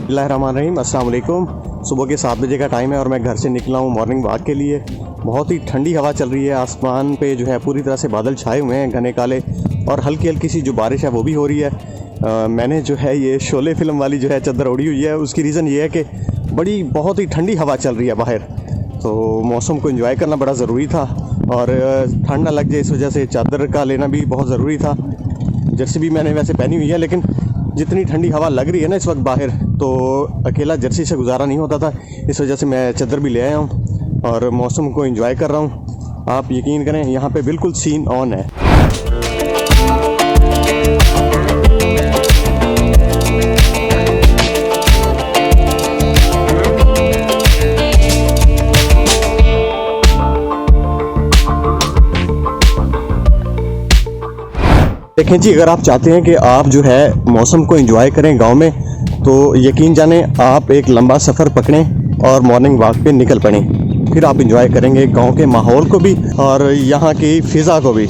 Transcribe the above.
बिस्मिल्लाहिर्रहमानिर्रहीम, अस्सलाम वालेकुम। सुबह के 7 बजे का टाइम है और मैं घर से निकला हूँ मॉर्निंग वॉक के लिए। बहुत ही ठंडी हवा चल रही है। आसमान पे जो है पूरी तरह से बादल छाए हुए हैं घने काले, और हल्की हल्की सी जो बारिश है वो भी हो रही है। मैंने जो है ये शोले फिल्म वाली जो है चादर ओढ़ी हुई है। उसकी रीज़न ये है कि बहुत ही ठंडी हवा चल रही है बाहर, तो मौसम को एंजॉय करना बड़ा ज़रूरी था, और ठंड ना लग जाए इस वजह से चादर का लेना भी बहुत ज़रूरी था। जर्सी भी मैंने वैसे पहनी हुई है, लेकिन जितनी ठंडी हवा लग रही है ना इस वक्त बाहर, तो अकेला जर्सी से गुजारा नहीं होता था। इस वजह से मैं चादर भी ले आया हूँ और मौसम को एंजॉय कर रहा हूँ। आप यकीन करें, यहाँ पे बिल्कुल सीन ऑन है। देखें जी, अगर आप चाहते हैं कि आप जो है मौसम को एंजॉय करें गांव में, तो यकीन जाने आप एक लंबा सफ़र पकड़ें और मॉर्निंग वॉक पे निकल पड़ें। फिर आप एंजॉय करेंगे गांव के माहौल को भी और यहाँ की फ़िज़ा को भी।